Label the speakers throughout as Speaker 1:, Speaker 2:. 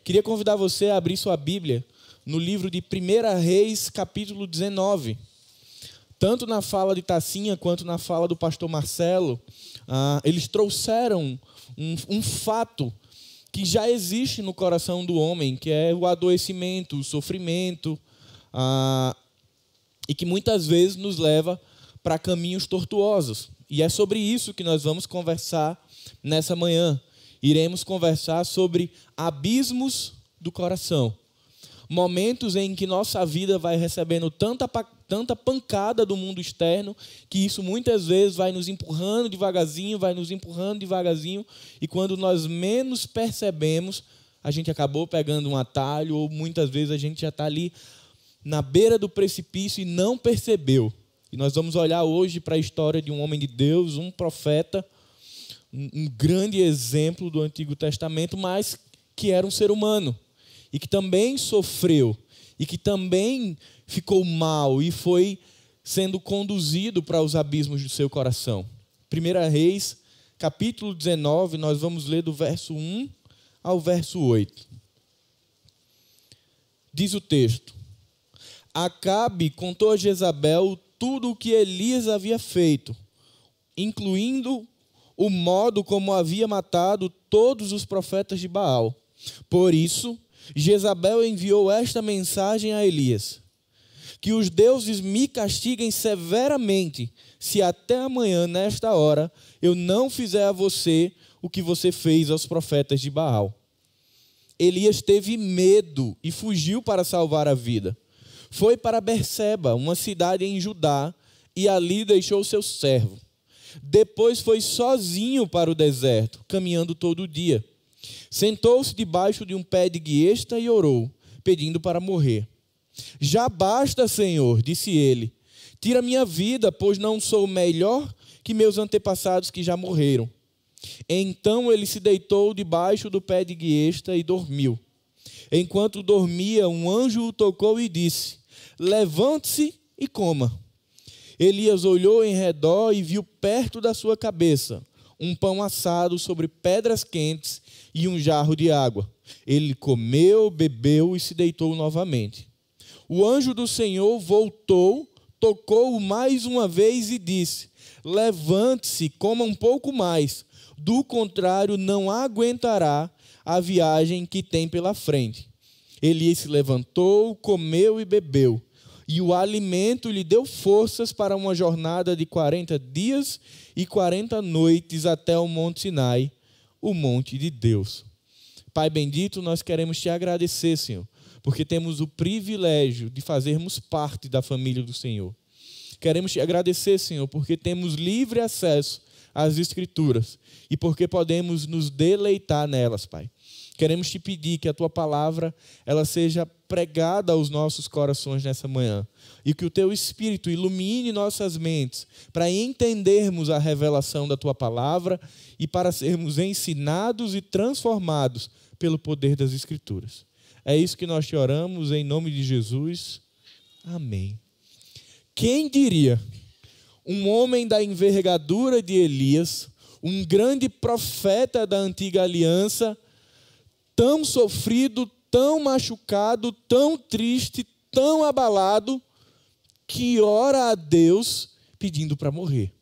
Speaker 1: Queria convidar você a abrir sua Bíblia no livro de 1 Reis, capítulo 19. Tanto na fala de Tacinha quanto na fala do pastor Marcelo, eles trouxeram um fato que já existe no coração do homem, que é o adoecimento, o sofrimento, e que muitas vezes nos leva para caminhos tortuosos. E é sobre isso que nós vamos conversar nessa manhã. Iremos conversar sobre abismos do coração. Momentos em que nossa vida vai recebendo tanta pancada do mundo externo, que isso muitas vezes vai nos empurrando devagarzinho, e quando nós menos percebemos, a gente acabou pegando um atalho, ou muitas vezes a gente já está ali na beira do precipício e não percebeu. E nós vamos olhar hoje para a história de um homem de Deus, um profeta, um grande exemplo do Antigo Testamento, mas que era um ser humano e que também sofreu e que também ficou mal e foi sendo conduzido para os abismos do seu coração. 1 Reis, capítulo 19, nós vamos ler do verso 1 ao verso 8. Diz o texto: Acabe contou a Jezabel tudo o que Elias havia feito, incluindo o modo como havia matado todos os profetas de Baal. Por isso, Jezabel enviou esta mensagem a Elias: que os deuses me castiguem severamente, se até amanhã, nesta hora, eu não fizer a você o que você fez aos profetas de Baal. Elias teve medo e fugiu para salvar a vida. Foi para Berseba, uma cidade em Judá, e ali deixou seu servo. Depois foi sozinho para o deserto, caminhando todo o dia. Sentou-se debaixo de um pé de guiesta e orou, pedindo para morrer. Já basta, Senhor, disse ele. Tira minha vida, pois não sou melhor que meus antepassados que já morreram. Então ele se deitou debaixo do pé de guiesta e dormiu. Enquanto dormia, um anjo o tocou e disse: levante-se e coma. Elias olhou em redor e viu perto da sua cabeça um pão assado sobre pedras quentes e um jarro de água. Ele comeu, bebeu e se deitou novamente. O anjo do Senhor voltou, tocou-o mais uma vez e disse: levante-se, coma um pouco mais. Do contrário, não aguentará a viagem que tem pela frente. Elias se levantou, comeu e bebeu. E o alimento lhe deu forças para uma jornada de 40 dias e 40 noites até o Monte Sinai, o monte de Deus. Pai bendito, nós queremos te agradecer, Senhor, porque temos o privilégio de fazermos parte da família do Senhor. Queremos te agradecer, Senhor, porque temos livre acesso às Escrituras e porque podemos nos deleitar nelas, Pai. Queremos te pedir que a tua palavra ela seja pregada aos nossos corações nessa manhã e que o teu Espírito ilumine nossas mentes para entendermos a revelação da tua palavra e para sermos ensinados e transformados pelo poder das Escrituras. É isso que nós te oramos em nome de Jesus. Amém. Quem diria? Um homem da envergadura de Elias, um grande profeta da antiga aliança, tão sofrido, tão machucado, tão triste, tão abalado, que ora a Deus pedindo para morrer.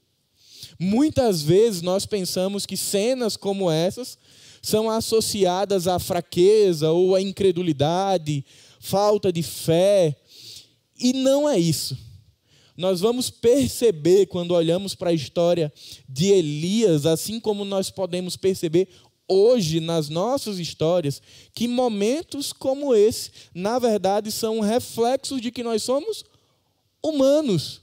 Speaker 1: Muitas vezes nós pensamos que cenas como essas são associadas à fraqueza ou à incredulidade, falta de fé, e não é isso. Nós vamos perceber quando olhamos para a história de Elias, assim como nós podemos perceber hoje nas nossas histórias, que momentos como esse, na verdade, são reflexos de que nós somos humanos.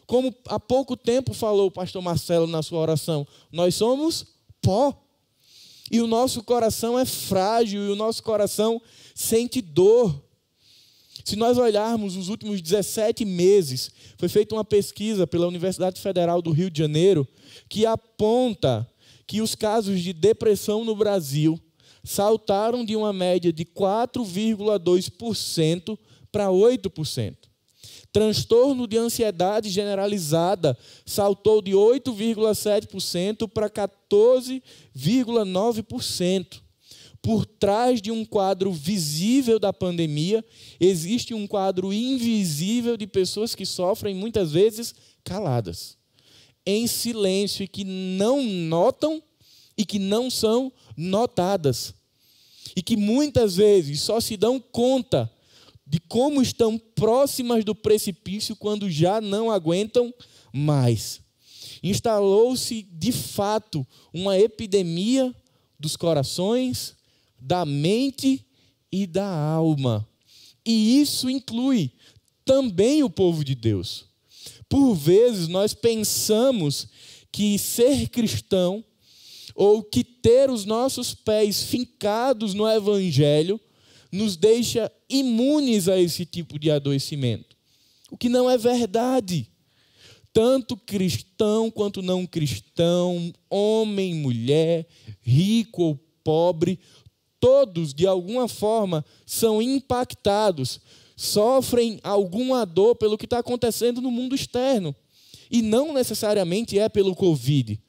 Speaker 1: Como há pouco tempo falou o pastor Marcelo na sua oração, nós somos pó. E o nosso coração é frágil, e o nosso coração sente dor. Se nós olharmos os últimos 17 meses, foi feita uma pesquisa pela Universidade Federal do Rio de Janeiro, que aponta que os casos de depressão no Brasil saltaram de uma média de 4,2% para 8%. Transtorno de ansiedade generalizada saltou de 8,7% para 14,9%. Por trás de um quadro visível da pandemia, existe um quadro invisível de pessoas que sofrem, muitas vezes, caladas, em silêncio, e que não notam e que não são notadas. E que muitas vezes só se dão conta de como estão próximas do precipício quando já não aguentam mais. Instalou-se, de fato, uma epidemia dos corações, da mente e da alma. E isso inclui também o povo de Deus. Por vezes nós pensamos que ser cristão, ou que ter os nossos pés fincados no Evangelho, nos deixa imunes a esse tipo de adoecimento. O que não é verdade. Tanto cristão quanto não cristão, homem, mulher, rico ou pobre, todos, de alguma forma, são impactados, sofrem alguma dor pelo que está acontecendo no mundo externo. E não necessariamente é pelo Covid.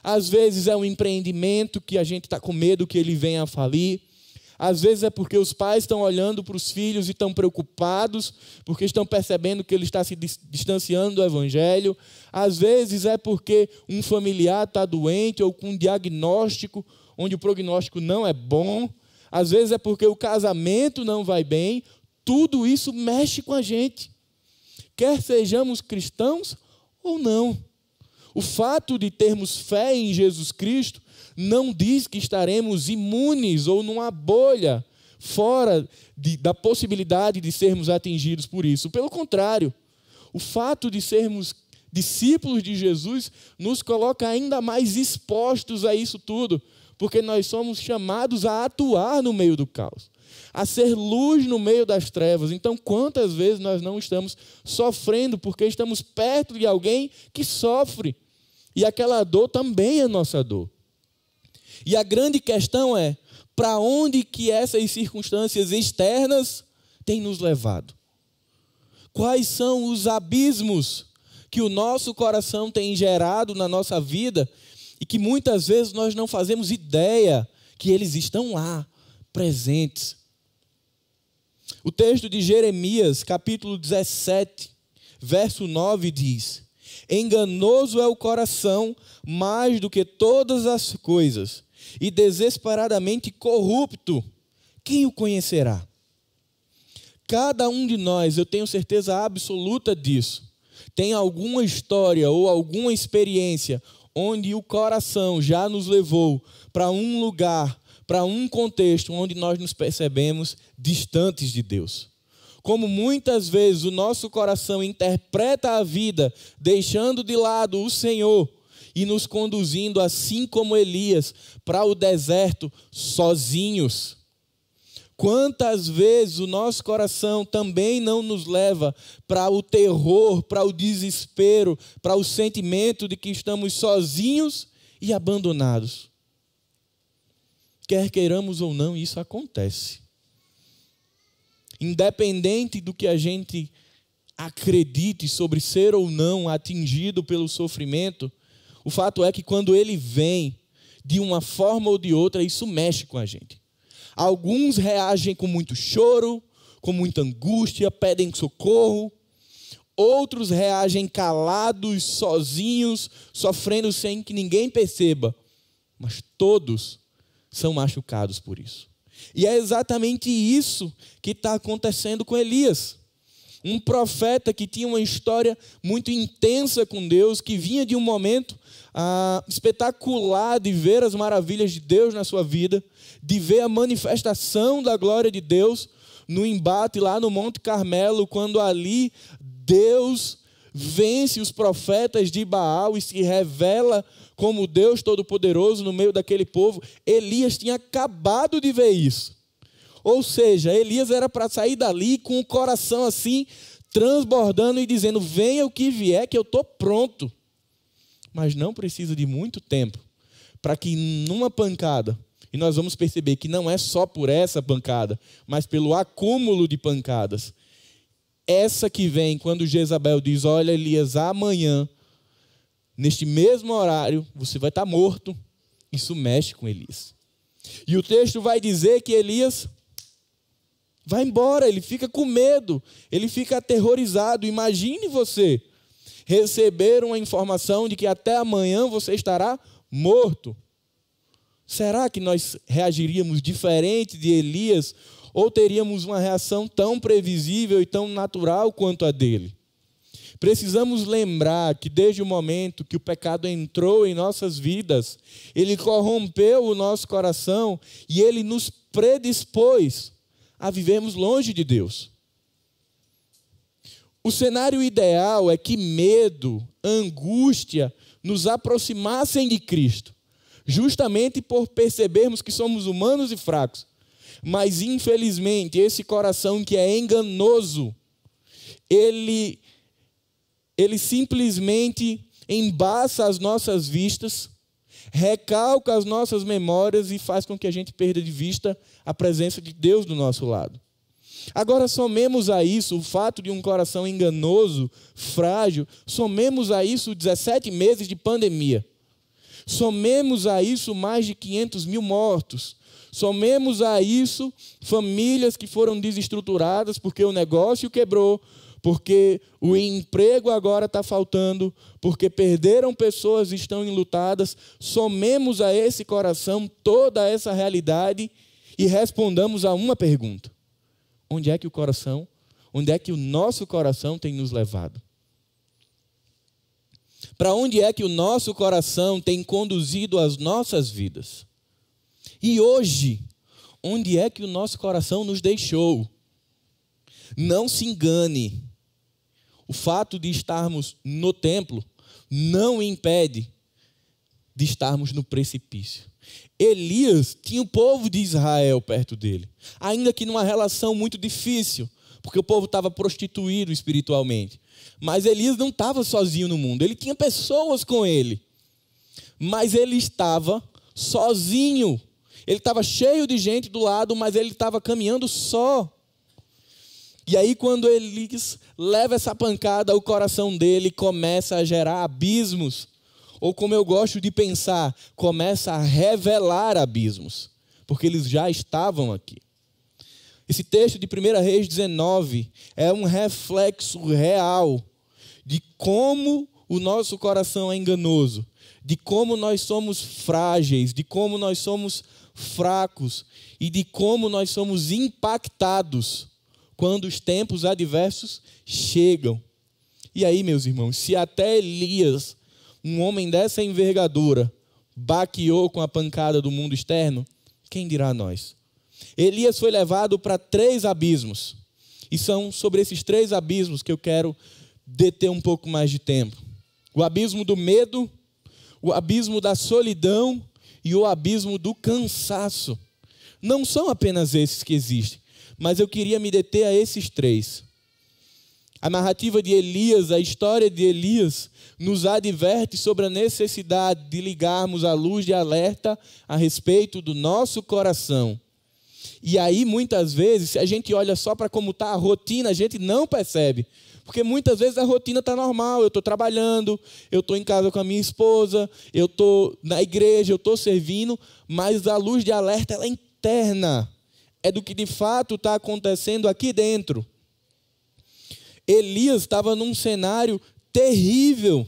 Speaker 1: Às vezes é um empreendimento que a gente está com medo que ele venha a falir. Às vezes é porque os pais estão olhando para os filhos e estão preocupados, porque estão percebendo que ele está se distanciando do Evangelho. Às vezes é porque um familiar está doente ou com um diagnóstico onde o prognóstico não é bom. Às vezes é porque o casamento não vai bem. Tudo isso mexe com a gente, quer sejamos cristãos ou não. O fato de termos fé em Jesus Cristo não diz que estaremos imunes ou numa bolha fora da possibilidade de sermos atingidos por isso. Pelo contrário, o fato de sermos discípulos de Jesus nos coloca ainda mais expostos a isso tudo, porque nós somos chamados a atuar no meio do caos, a ser luz no meio das trevas. Então, quantas vezes nós não estamos sofrendo porque estamos perto de alguém que sofre, e aquela dor também é nossa dor. E a grande questão é, para onde que essas circunstâncias externas têm nos levado? Quais são os abismos que o nosso coração tem gerado na nossa vida e que muitas vezes nós não fazemos ideia que eles estão lá, presentes? O texto de Jeremias, capítulo 17, verso 9 diz: enganoso é o coração mais do que todas as coisas, e desesperadamente corrupto, quem o conhecerá? Cada um de nós, eu tenho certeza absoluta disso, tem alguma história ou alguma experiência onde o coração já nos levou para um lugar, para um contexto onde nós nos percebemos distantes de Deus. Como muitas vezes o nosso coração interpreta a vida, deixando de lado o Senhor e nos conduzindo, assim como Elias, para o deserto sozinhos. Quantas vezes o nosso coração também não nos leva para o terror, para o desespero, para o sentimento de que estamos sozinhos e abandonados. Quer queiramos ou não, isso acontece. Independente do que a gente acredite sobre ser ou não atingido pelo sofrimento, o fato é que quando ele vem, de uma forma ou de outra, isso mexe com a gente. Alguns reagem com muito choro, com muita angústia, pedem socorro. Outros reagem calados, sozinhos, sofrendo sem que ninguém perceba. Mas todos são machucados por isso. E é exatamente isso que está acontecendo com Elias. Um profeta que tinha uma história muito intensa com Deus, que vinha de um momento espetacular de ver as maravilhas de Deus na sua vida, de ver a manifestação da glória de Deus no embate lá no Monte Carmelo, quando ali Deus vence os profetas de Baal e se revela como Deus Todo-Poderoso no meio daquele povo. Elias tinha acabado de ver isso. Ou seja, Elias era para sair dali com o coração assim, transbordando e dizendo: venha o que vier, que eu estou pronto. Mas não precisa de muito tempo para que numa pancada, e nós vamos perceber que não é só por essa pancada, mas pelo acúmulo de pancadas, essa que vem quando Jezabel diz: olha, Elias, amanhã, neste mesmo horário, você vai estar morto. Isso mexe com Elias. E o texto vai dizer que Elias vai embora, ele fica com medo, ele fica aterrorizado. Imagine você receber uma informação de que até amanhã você estará morto. Será que nós reagiríamos diferente de Elias ou teríamos uma reação tão previsível e tão natural quanto a dele? Precisamos lembrar que desde o momento que o pecado entrou em nossas vidas, ele corrompeu o nosso coração e ele nos predispôs a vivermos longe de Deus. O cenário ideal é que medo, angústia nos aproximassem de Cristo, justamente por percebermos que somos humanos e fracos. Mas, infelizmente, esse coração que é enganoso, ele simplesmente embaça as nossas vistas, recalca as nossas memórias e faz com que a gente perda de vista a presença de Deus do nosso lado. Agora, somemos a isso o fato de um coração enganoso, frágil, somemos a isso 17 meses de pandemia. Somemos a isso mais de 500 mil mortos. Somemos a isso famílias que foram desestruturadas porque o negócio quebrou, porque o emprego agora está faltando, porque perderam pessoas e estão enlutadas. Somemos a esse coração toda essa realidade e respondamos a uma pergunta: onde é que o nosso coração tem nos levado? Para onde é que o nosso coração tem conduzido as nossas vidas? E hoje, onde é que o nosso coração nos deixou? Não se engane. O fato de estarmos no templo não impede de estarmos no precipício. Elias tinha o povo de Israel perto dele, ainda que numa relação muito difícil, porque o povo estava prostituído espiritualmente. Mas Elias não estava sozinho no mundo, ele tinha pessoas com ele. Mas ele estava sozinho, ele estava cheio de gente do lado, mas ele estava caminhando só. E aí, quando Elias leva essa pancada, o coração dele começa a gerar abismos. Ou, como eu gosto de pensar, começa a revelar abismos. Porque eles já estavam aqui. Esse texto de 1 Reis 19 é um reflexo real de como o nosso coração é enganoso, de como nós somos frágeis, de como nós somos fracos e de como nós somos impactados quando os tempos adversos chegam. E aí, meus irmãos, se até Elias, um homem dessa envergadura, baqueou com a pancada do mundo externo, quem dirá nós? Elias foi levado para 3 abismos. E são sobre esses 3 abismos que eu quero deter um pouco mais de tempo. O abismo do medo, o abismo da solidão e o abismo do cansaço. Não são apenas esses que existem, mas eu queria me deter a esses 3. A narrativa de Elias, a história de Elias, nos adverte sobre a necessidade de ligarmos a luz de alerta a respeito do nosso coração. E aí, muitas vezes, se a gente olha só para como está a rotina, a gente não percebe. Porque muitas vezes a rotina está normal, eu estou trabalhando, eu estou em casa com a minha esposa, eu estou na igreja, eu estou servindo, mas a luz de alerta ela é interna. É do que de fato está acontecendo aqui dentro. Elias estava num cenário terrível.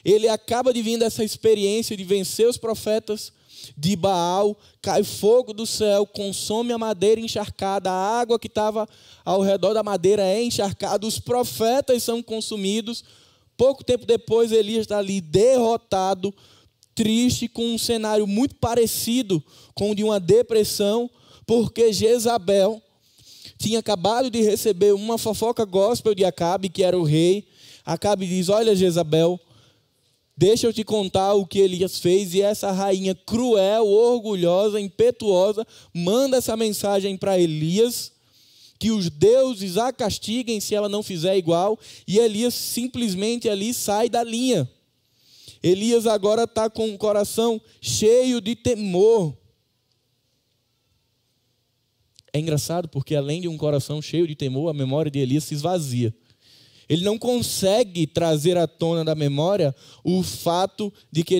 Speaker 1: Ele acaba de vir dessa experiência de vencer os profetas de Baal, cai fogo do céu, consome a madeira encharcada, a água que estava ao redor da madeira é encharcada, os profetas são consumidos. Pouco tempo depois, Elias está ali derrotado, triste, com um cenário muito parecido com o de uma depressão, porque Jezabel tinha acabado de receber uma fofoca gospel de Acabe, que era o rei. Acabe diz: olha, Jezabel, deixa eu te contar o que Elias fez. E essa rainha cruel, orgulhosa, impetuosa, manda essa mensagem para Elias, que os deuses a castiguem se ela não fizer igual. E Elias simplesmente ali sai da linha. Elias agora está com o coração cheio de temor. É engraçado porque, além de um coração cheio de temor, a memória de Elias se esvazia. Ele não consegue trazer à tona da memória o fato de que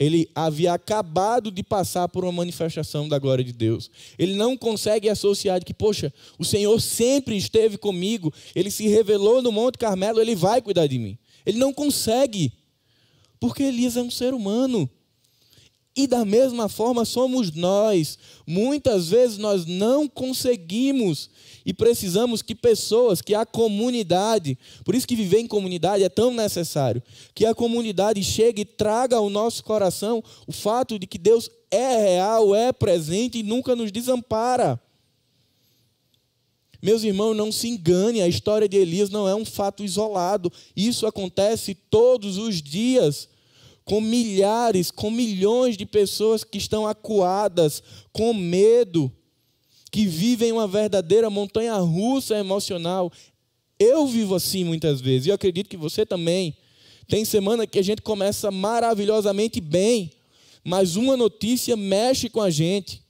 Speaker 1: ele havia acabado de passar por uma manifestação da glória de Deus. Ele não consegue associar de que, poxa, o Senhor sempre esteve comigo, ele se revelou no Monte Carmelo, ele vai cuidar de mim. Ele não consegue, porque Elias é um ser humano. E da mesma forma somos nós. Muitas vezes nós não conseguimos e precisamos que pessoas, que a comunidade, por isso que viver em comunidade é tão necessário, que a comunidade chegue e traga ao nosso coração o fato de que Deus é real, é presente e nunca nos desampara. Meus irmãos, não se engane, a história de Elias não é um fato isolado. Isso acontece todos os dias, com milhares, com milhões de pessoas que estão acuadas, com medo, que vivem uma verdadeira montanha-russa emocional. Eu vivo assim muitas vezes, e eu acredito que você também. Tem semana que a gente começa maravilhosamente bem, mas uma notícia mexe com a gente,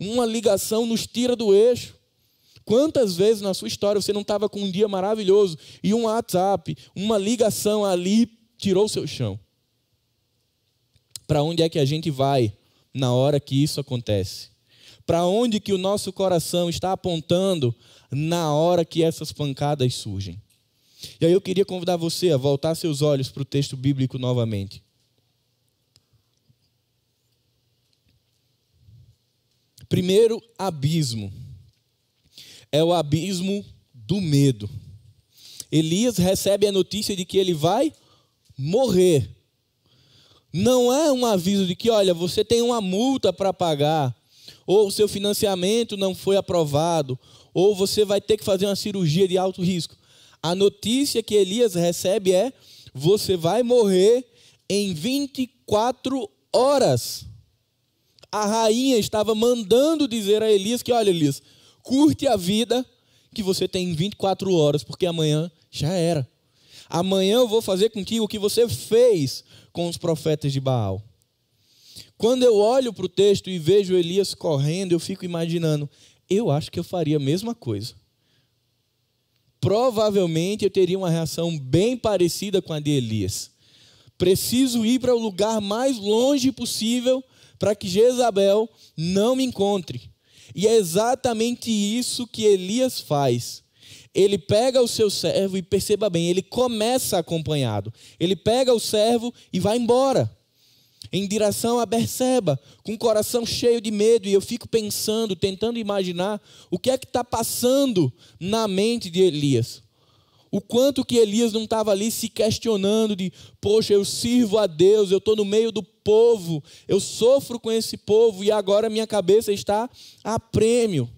Speaker 1: uma ligação nos tira do eixo. Quantas vezes na sua história você não estava com um dia maravilhoso e um WhatsApp, uma ligação ali tirou o seu chão? Para onde é que a gente vai na hora que isso acontece? Para onde que o nosso coração está apontando na hora que essas pancadas surgem? E aí eu queria convidar você a voltar seus olhos para o texto bíblico novamente. Primeiro abismo é o abismo do medo. Elias recebe a notícia de que ele vai morrer. Não é um aviso de que, olha, você tem uma multa para pagar, ou o seu financiamento não foi aprovado, ou você vai ter que fazer uma cirurgia de alto risco. A notícia que Elias recebe é: você vai morrer em 24 horas. A rainha estava mandando dizer a Elias que, olha, Elias, curte a vida que você tem em 24 horas, porque amanhã já era. Amanhã eu vou fazer contigo o que você fez com os profetas de Baal. Quando eu olho para o texto e vejo Elias correndo, eu fico imaginando, eu acho que eu faria a mesma coisa. Provavelmente eu teria uma reação bem parecida com a de Elias. Preciso ir para o lugar mais longe possível para que Jezabel não me encontre. E é exatamente isso que Elias faz. Ele pega o seu servo e, perceba bem, ele começa acompanhado. Ele pega o servo e vai embora, em direção a Berseba, com o coração cheio de medo. E eu fico pensando, tentando imaginar o que é que está passando na mente de Elias. O quanto que Elias não estava ali se questionando de, poxa, eu sirvo a Deus, eu estou no meio do povo, eu sofro com esse povo e agora minha cabeça está a prêmio.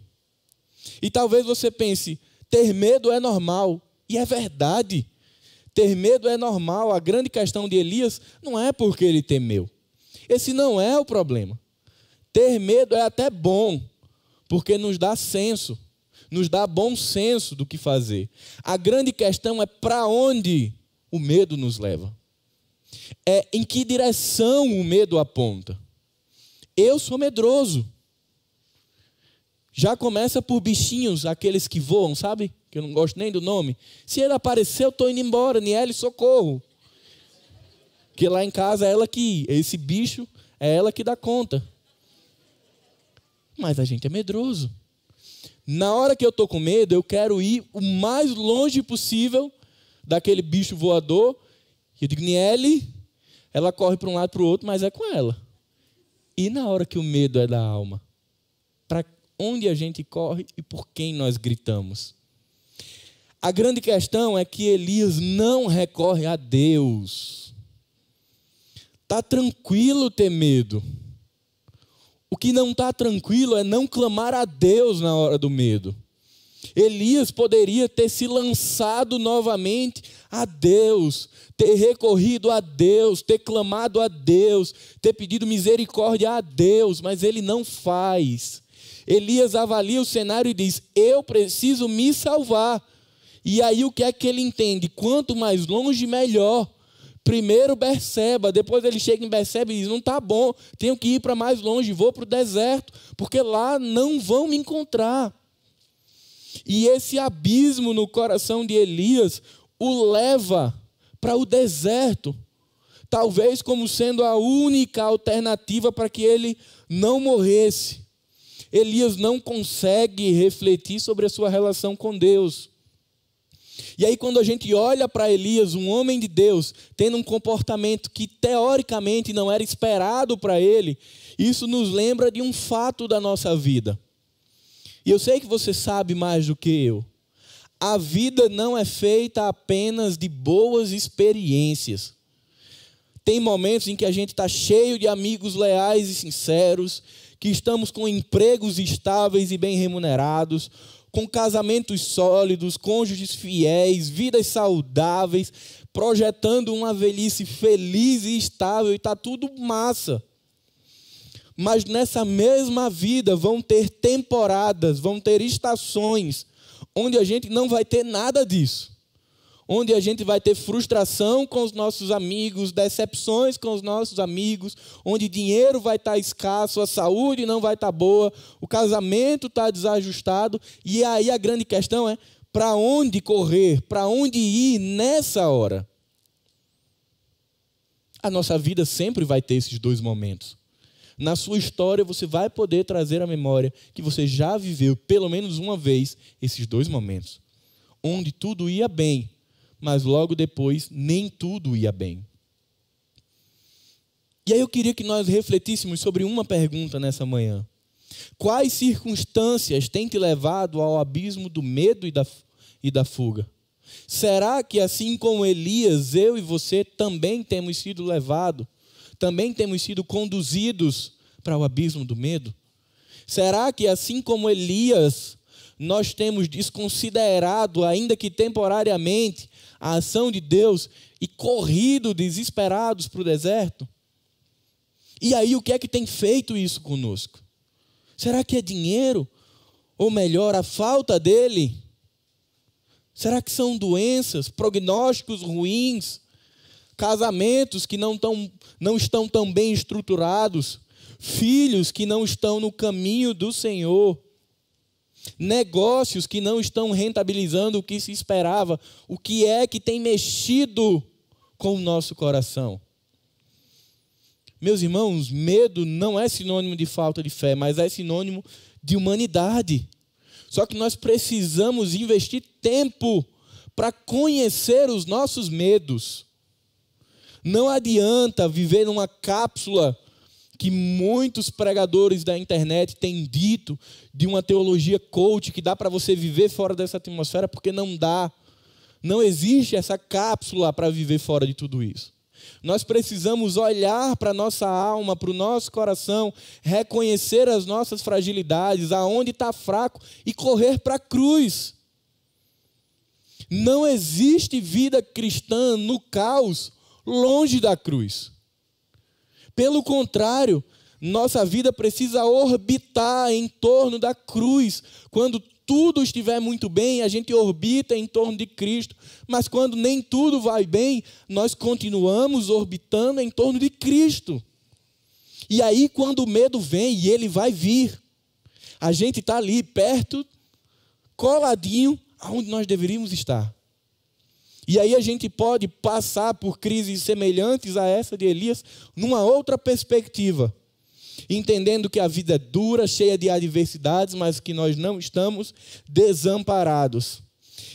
Speaker 1: E talvez você pense, ter medo é normal. E é verdade. Ter medo é normal. A grande questão de Elias não é porque ele temeu. Esse não é o problema. Ter medo é até bom, porque nos dá senso, nos dá bom senso do que fazer. A grande questão é para onde o medo nos leva. É em que direção o medo aponta. Eu sou medroso. Já começa por bichinhos, aqueles que voam, sabe? Que eu não gosto nem do nome. Se ele aparecer, eu estou indo embora. Niele, socorro. Porque lá em casa é ela que... Esse bicho é ela que dá conta. Mas a gente é medroso. Na hora que eu estou com medo, eu quero ir o mais longe possível daquele bicho voador. Eu digo, Niele, ela corre para um lado e para o outro, mas é com ela. E na hora que o medo é da alma? Para onde a gente corre e por quem nós gritamos? A grande questão é que Elias não recorre a Deus. Está tranquilo ter medo. O que não está tranquilo é não clamar a Deus na hora do medo. Elias poderia ter se lançado novamente a Deus, ter recorrido a Deus, ter clamado a Deus, ter pedido misericórdia a Deus, mas ele não faz. Elias avalia o cenário e diz, eu preciso me salvar. E aí o que é que ele entende? Quanto mais longe, melhor. Primeiro Berseba, depois ele chega em Berseba e diz, não está bom, tenho que ir para mais longe, vou para o deserto, porque lá não vão me encontrar. E esse abismo no coração de Elias o leva para o deserto. talvez como sendo a única alternativa para que ele não morresse. Elias não consegue refletir sobre a sua relação com Deus. E aí quando a gente olha para Elias, um homem de Deus, tendo um comportamento que teoricamente não era esperado para ele, isso nos lembra de um fato da nossa vida. E eu sei que você sabe mais do que eu. A vida não é feita apenas de boas experiências. Tem momentos em que a gente está cheio de amigos leais e sinceros, que estamos com empregos estáveis e bem remunerados, com casamentos sólidos, cônjuges fiéis, vidas saudáveis, projetando uma velhice feliz e estável, e está tudo massa. Mas nessa mesma vida vão ter temporadas, vão ter estações, onde a gente não vai ter nada disso. Onde a gente vai ter frustração com os nossos amigos, decepções com os nossos amigos, onde dinheiro vai estar escasso, a saúde não vai estar boa, o casamento está desajustado. E aí a grande questão é, para onde correr, para onde ir nessa hora? A nossa vida sempre vai ter esses dois momentos. Na sua história você vai poder trazer à memória que você já viveu pelo menos uma vez esses dois momentos, onde tudo ia bem, mas logo depois nem tudo ia bem. E aí eu queria que nós refletíssemos sobre uma pergunta nessa manhã. Quais circunstâncias têm te levado ao abismo do medo e da fuga? Será que assim como Elias, eu e você também temos sido levados, também temos sido conduzidos para o abismo do medo? Será que assim como Elias, nós temos desconsiderado, ainda que temporariamente, a ação de Deus e corrido desesperados para o deserto? E aí o que é que tem feito isso conosco? Será que é dinheiro? Ou melhor, a falta dele? Será que são doenças, prognósticos ruins, casamentos que não estão tão bem estruturados, filhos que não estão no caminho do Senhor, negócios que não estão rentabilizando o que se esperava? O que é que tem mexido com o nosso coração? Meus irmãos, medo não é sinônimo de falta de fé, mas é sinônimo de humanidade. Só que nós precisamos investir tempo para conhecer os nossos medos. Não adianta viver numa cápsula que muitos pregadores da internet têm dito, de uma teologia coach, que dá para você viver fora dessa atmosfera, porque não dá. Não existe essa cápsula para viver fora de tudo isso. Nós precisamos olhar para a nossa alma, para o nosso coração, reconhecer as nossas fragilidades, aonde está fraco, e correr para a cruz. Não existe vida cristã no caos, longe da cruz. Pelo contrário, nossa vida precisa orbitar em torno da cruz. Quando tudo estiver muito bem, a gente orbita em torno de Cristo. Mas quando nem tudo vai bem, nós continuamos orbitando em torno de Cristo. E aí, quando o medo vem, e ele vai vir, a gente está ali perto, coladinho, aonde nós deveríamos estar. E aí a gente pode passar por crises semelhantes a essa de Elias, numa outra perspectiva, entendendo que a vida é dura, cheia de adversidades, mas que nós não estamos desamparados.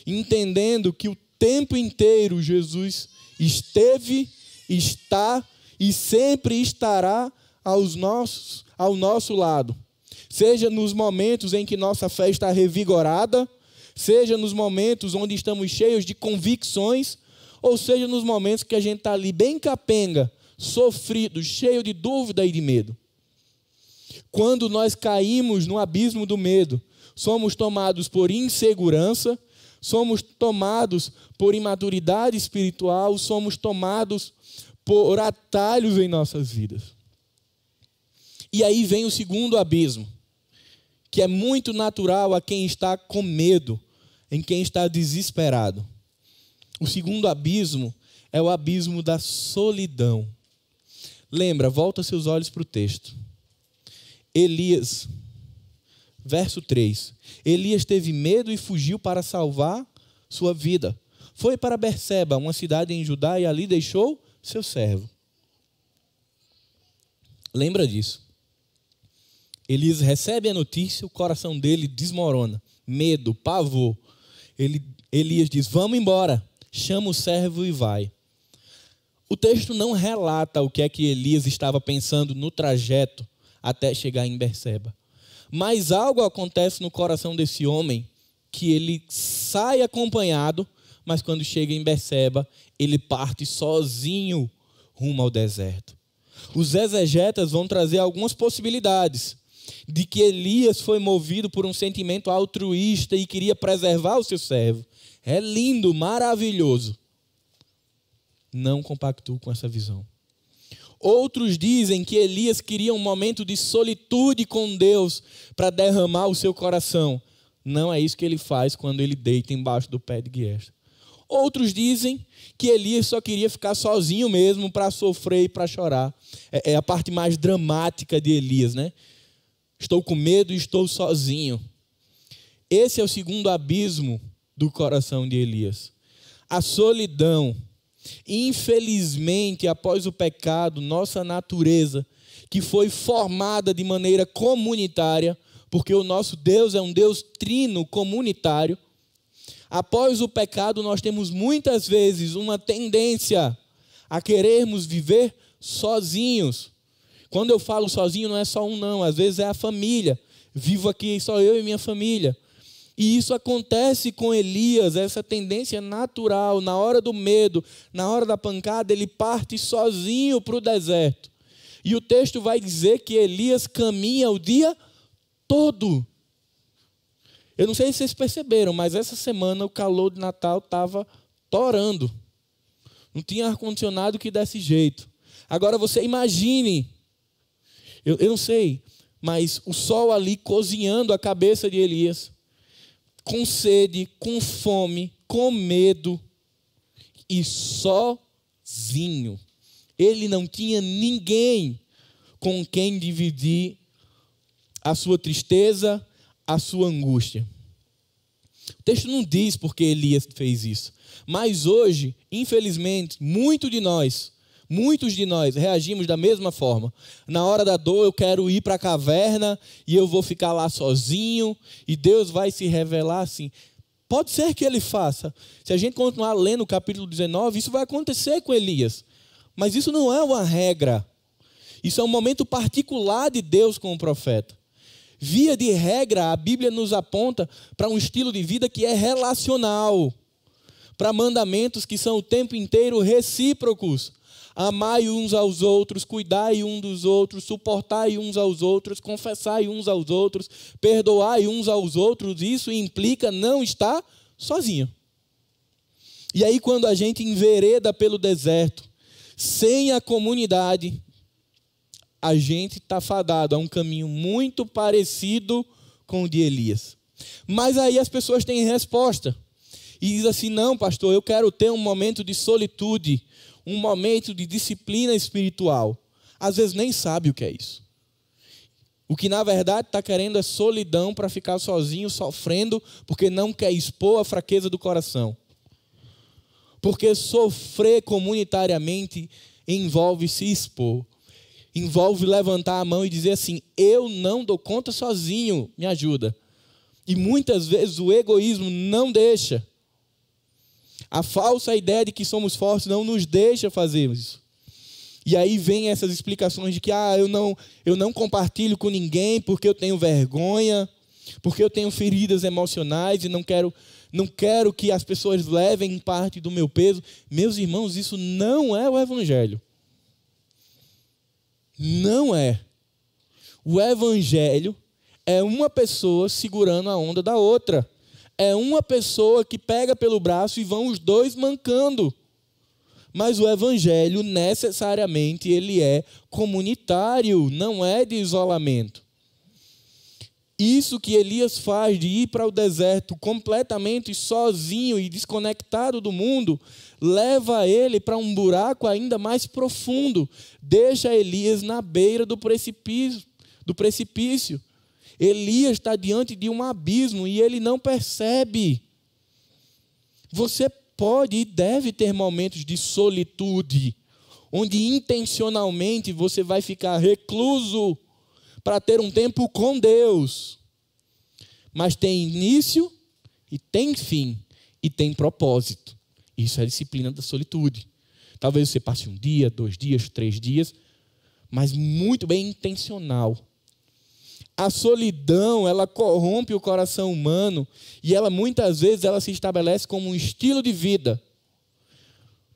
Speaker 1: Entendendo que o tempo inteiro Jesus esteve, está e sempre estará ao nosso lado. Seja nos momentos em que nossa fé está revigorada, seja nos momentos onde estamos cheios de convicções, ou seja nos momentos que a gente está ali bem capenga, sofrido, cheio de dúvida e de medo. Quando nós caímos no abismo do medo, somos tomados por insegurança, somos tomados por imaturidade espiritual, somos tomados por atalhos em nossas vidas. E aí vem o segundo abismo, que é muito natural a quem está com medo, em quem está desesperado. O segundo abismo é o abismo da solidão. Lembra, volta seus olhos para o texto. Elias, verso 3. Elias teve medo e fugiu para salvar sua vida. Foi para Berseba, uma cidade em Judá, e ali deixou seu servo. Lembra disso. Elias recebe a notícia, o coração dele desmorona. Medo, pavor. Elias diz, vamos embora. Chama o servo e vai. O texto não relata o que é que Elias estava pensando no trajeto até chegar em Berseba. Mas algo acontece no coração desse homem que ele sai acompanhado, mas quando chega em Berseba, ele parte sozinho rumo ao deserto. Os exegetas vão trazer algumas possibilidades de que Elias foi movido por um sentimento altruísta e queria preservar o seu servo. É lindo, maravilhoso. Não compactuo com essa visão. Outros dizem que Elias queria um momento de solitude com Deus para derramar o seu coração. Não é isso que ele faz quando ele deita embaixo do pé de guiesta. Outros dizem que Elias só queria ficar sozinho mesmo para sofrer e para chorar. É a parte mais dramática de Elias, né? Estou com medo e estou sozinho. Esse é o segundo abismo do coração de Elias. A solidão. Infelizmente, após o pecado, nossa natureza, que foi formada de maneira comunitária, porque o nosso Deus é um Deus trino, comunitário. Após o pecado, nós temos muitas vezes uma tendência a querermos viver sozinhos. Quando eu falo sozinho, não é só um não, às vezes é a família. Vivo aqui só eu e minha família. E isso acontece com Elias, essa tendência natural. Na hora do medo, na hora da pancada, ele parte sozinho para o deserto. E o texto vai dizer que Elias caminha o dia todo. Eu não sei se vocês perceberam, mas essa semana o calor de Natal estava torando. Não tinha ar-condicionado que desse jeito. Agora você imagine, eu não sei, mas o sol ali cozinhando a cabeça de Elias, com sede, com fome, com medo e sozinho. Ele não tinha ninguém com quem dividir a sua tristeza, a sua angústia. O texto não diz porque Elias fez isso. Mas hoje, infelizmente, muitos de nós reagimos da mesma forma. Na hora da dor, eu quero ir para a caverna e eu vou ficar lá sozinho e Deus vai se revelar assim. Pode ser que ele faça. Se a gente continuar lendo o capítulo 19, isso vai acontecer com Elias. Mas isso não é uma regra. Isso é um momento particular de Deus com o profeta. Via de regra, a Bíblia nos aponta para um estilo de vida que é relacional, para mandamentos que são o tempo inteiro recíprocos. Amai uns aos outros, cuidai um dos outros, suportai uns aos outros, confessai uns aos outros, perdoai uns aos outros. Isso implica não estar sozinho. E aí quando a gente envereda pelo deserto, sem a comunidade, a gente está fadado a um caminho muito parecido com o de Elias. Mas aí as pessoas têm resposta. E diz assim, não pastor, eu quero ter um momento de solitude, um momento de disciplina espiritual. Às vezes nem sabe o que é isso. O que na verdade está querendo é solidão para ficar sozinho, sofrendo, porque não quer expor a fraqueza do coração. Porque sofrer comunitariamente envolve se expor. Envolve levantar a mão e dizer assim, eu não dou conta sozinho, me ajuda. E muitas vezes o egoísmo não deixa. A falsa ideia de que somos fortes não nos deixa fazer isso. E aí vem essas explicações de que eu não compartilho com ninguém porque eu tenho vergonha, porque eu tenho feridas emocionais e não quero que as pessoas levem parte do meu peso. Meus irmãos, isso não é o Evangelho. Não é. O Evangelho é uma pessoa segurando a onda da outra. É uma pessoa que pega pelo braço e vão os dois mancando. Mas o Evangelho, necessariamente, ele é comunitário, não é de isolamento. Isso que Elias faz de ir para o deserto completamente sozinho e desconectado do mundo, leva ele para um buraco ainda mais profundo. Deixa Elias na beira do precipício. Elias está diante de um abismo e ele não percebe. Você pode e deve ter momentos de solitude, onde intencionalmente você vai ficar recluso para ter um tempo com Deus. Mas tem início e tem fim e tem propósito. Isso é a disciplina da solitude. Talvez você passe 1 dia, 2 dias, 3 dias, mas muito bem intencional. A solidão, ela corrompe o coração humano e ela muitas vezes ela se estabelece como um estilo de vida.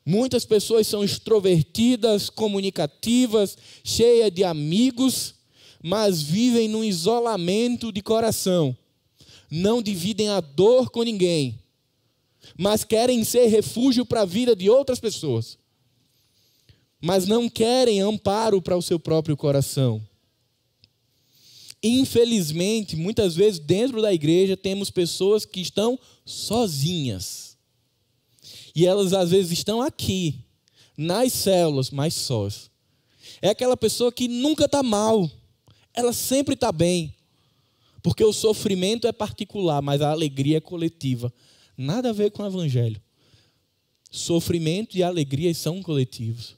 Speaker 1: Muitas pessoas são extrovertidas, comunicativas, cheias de amigos, mas vivem num isolamento de coração. Não dividem a dor com ninguém, mas querem ser refúgio para a vida de outras pessoas. Mas não querem amparo para o seu próprio coração. Infelizmente, muitas vezes dentro da igreja temos pessoas que estão sozinhas. E elas às vezes estão aqui, nas células, mas sós. É aquela pessoa que nunca está mal, ela sempre está bem. Porque o sofrimento é particular, mas a alegria é coletiva. Nada a ver com o evangelho. Sofrimento e alegria são coletivos.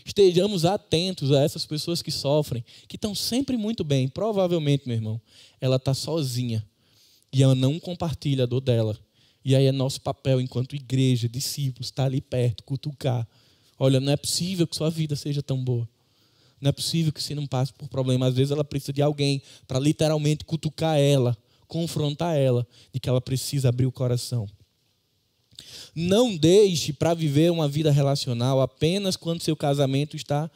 Speaker 1: Estejamos atentos a essas pessoas que sofrem, que estão sempre muito bem. Provavelmente, meu irmão, ela está sozinha e ela não compartilha a dor dela. E aí é nosso papel enquanto igreja, discípulos, estar ali perto, cutucar. Olha, não é possível que sua vida seja tão boa. Não é possível que você não passe por problemas. Às vezes ela precisa de alguém para literalmente cutucar ela, confrontar ela, de que ela precisa abrir o coração. Não deixe para viver uma vida relacional apenas quando seu casamento está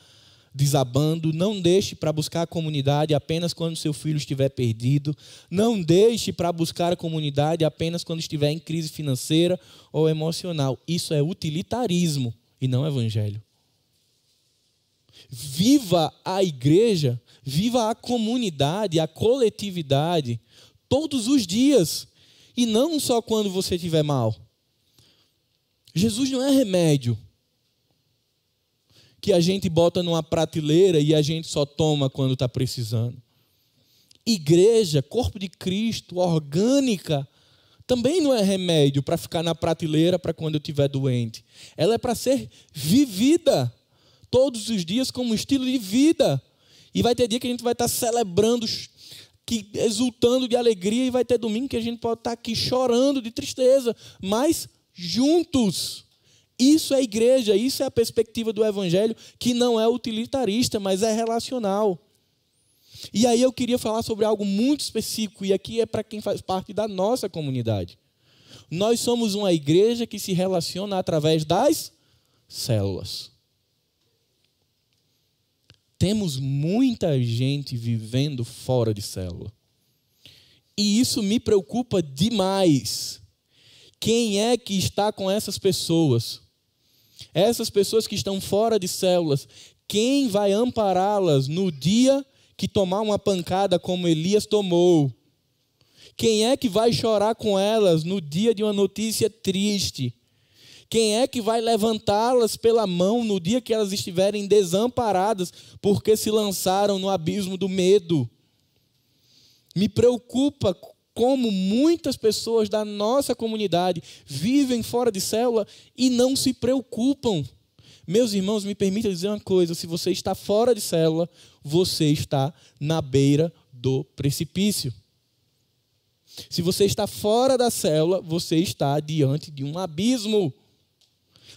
Speaker 1: desabando. Não deixe para buscar a comunidade apenas quando seu filho estiver perdido. Não deixe para buscar a comunidade apenas quando estiver em crise financeira ou emocional. Isso é utilitarismo e não evangelho. Viva a igreja, viva a comunidade, a coletividade, todos os dias. E não só quando você estiver mal. Jesus não é remédio que a gente bota numa prateleira e a gente só toma quando está precisando. Igreja, corpo de Cristo, orgânica, também não é remédio para ficar na prateleira para quando eu estiver doente. Ela é para ser vivida todos os dias como um estilo de vida. E vai ter dia que a gente vai estar celebrando, exultando de alegria, e vai ter domingo que a gente pode estar aqui chorando de tristeza, mas juntos. Isso é igreja, isso é a perspectiva do evangelho, que não é utilitarista, mas é relacional. E aí eu queria falar sobre algo muito específico, e aqui é para quem faz parte da nossa comunidade. Nós somos uma igreja que se relaciona através das células. Temos muita gente vivendo fora de célula. E isso me preocupa demais. Quem é que está com essas pessoas? Essas pessoas que estão fora de células, quem vai ampará-las no dia que tomar uma pancada como Elias tomou? Quem é que vai chorar com elas no dia de uma notícia triste? Quem é que vai levantá-las pela mão no dia que elas estiverem desamparadas porque se lançaram no abismo do medo? Me preocupa como muitas pessoas da nossa comunidade vivem fora de célula e não se preocupam. Meus irmãos, me permita dizer uma coisa: se você está fora de célula, você está na beira do precipício. Se você está fora da célula, você está diante de um abismo.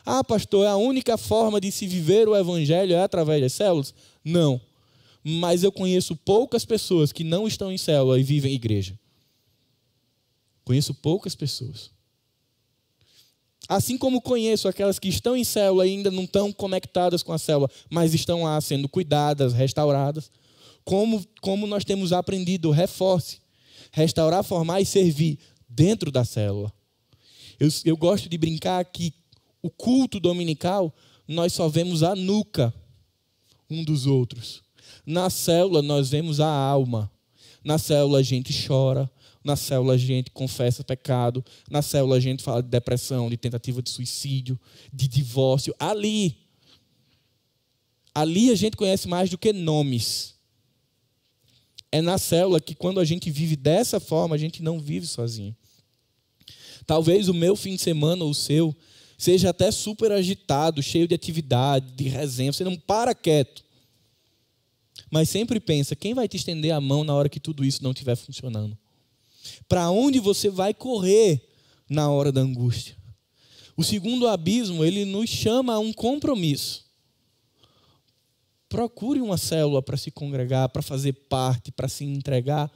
Speaker 1: Ah, pastor, a única forma de se viver o evangelho é através das células? Não. Mas eu conheço poucas pessoas que não estão em célula e vivem em igreja. Conheço poucas pessoas. Assim como conheço aquelas que estão em célula e ainda não estão conectadas com a célula, mas estão lá sendo cuidadas, restauradas. Como nós temos aprendido, reforce. Restaurar, formar e servir dentro da célula. Eu gosto de brincar que o culto dominical, nós só vemos a nuca um dos outros. Na célula, nós vemos a alma. Na célula, a gente chora. Na célula, a gente confessa pecado. Na célula, a gente fala de depressão, de tentativa de suicídio, de divórcio. Ali a gente conhece mais do que nomes. É na célula que, quando a gente vive dessa forma, a gente não vive sozinho. Talvez o meu fim de semana ou o seu seja até super agitado, cheio de atividade, de resenha, você não para quieto. Mas sempre pensa, quem vai te estender a mão na hora que tudo isso não estiver funcionando? Para onde você vai correr na hora da angústia? O segundo abismo, ele nos chama a um compromisso. Procure uma célula para se congregar, para fazer parte, para se entregar,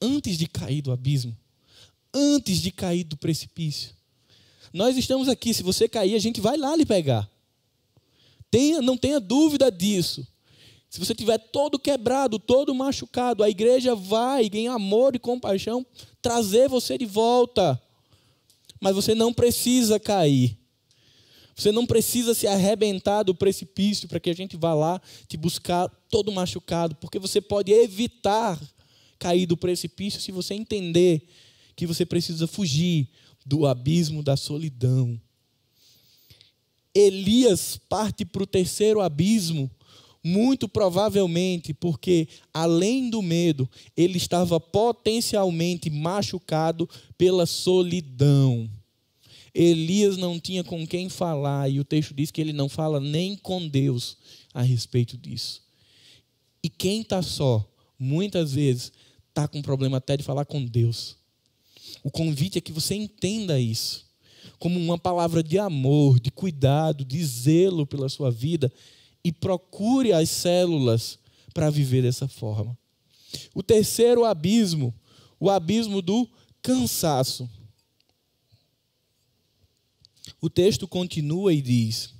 Speaker 1: antes de cair do abismo, antes de cair do precipício. Nós estamos aqui, se você cair, a gente vai lá lhe pegar. Não tenha dúvida disso. Se você estiver todo quebrado, todo machucado, a igreja vai, em amor e compaixão, trazer você de volta. Mas você não precisa cair. Você não precisa se arrebentar do precipício para que a gente vá lá te buscar todo machucado, porque você pode evitar cair do precipício se você entender que você precisa fugir do abismo da solidão. Elias parte para o terceiro abismo, muito provavelmente porque, além do medo, ele estava potencialmente machucado pela solidão. Elias não tinha com quem falar, e o texto diz que ele não fala nem com Deus a respeito disso. E quem está só, muitas vezes, está com problema até de falar com Deus. O convite é que você entenda isso como uma palavra de amor, de cuidado, de zelo pela sua vida, e procure as células para viver dessa forma. O terceiro abismo, o abismo do cansaço. O texto continua e diz,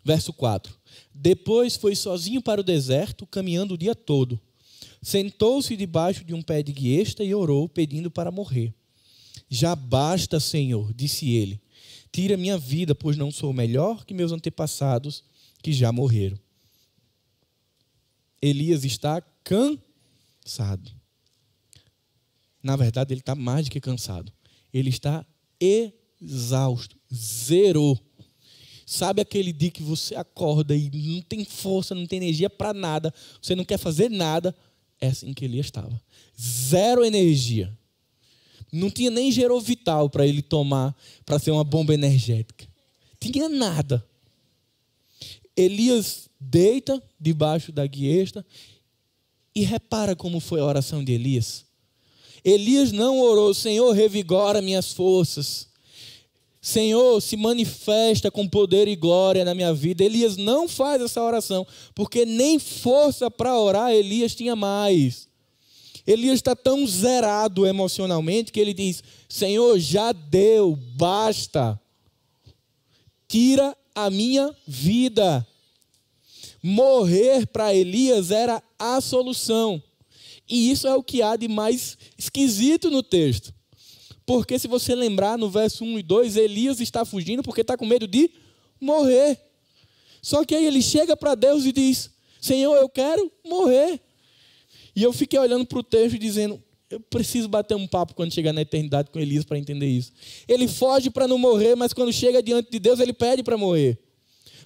Speaker 1: verso 4, depois foi sozinho para o deserto, caminhando o dia todo. Sentou-se debaixo de um pé de guiesta e orou, pedindo para morrer. Já basta, Senhor, disse ele, tira minha vida, pois não sou melhor que meus antepassados que já morreram. Elias está cansado. Na verdade, ele está mais do que cansado. Ele está exausto, zerou. Sabe aquele dia que você acorda e não tem força, não tem energia para nada, você não quer fazer nada? É assim que Elias estava. Zero energia. Não tinha nem Gerovital para ele tomar, para ser uma bomba energética. Tinha nada. Elias deita debaixo da guiesta e repara como foi a oração de Elias. Elias não orou, Senhor, revigora minhas forças. Senhor, se manifesta com poder e glória na minha vida. Elias não faz essa oração, porque nem força para orar Elias tinha mais. Elias está tão zerado emocionalmente que ele diz, Senhor, já deu, basta. Tira a minha vida. Morrer para Elias era a solução. E isso é o que há de mais esquisito no texto. Porque se você lembrar no verso 1 e 2, Elias está fugindo porque está com medo de morrer. Só que aí ele chega para Deus e diz, Senhor, eu quero morrer. E eu fiquei olhando para o texto e dizendo, eu preciso bater um papo quando chegar na eternidade com Elias para entender isso. Ele foge para não morrer, mas quando chega diante de Deus, ele pede para morrer.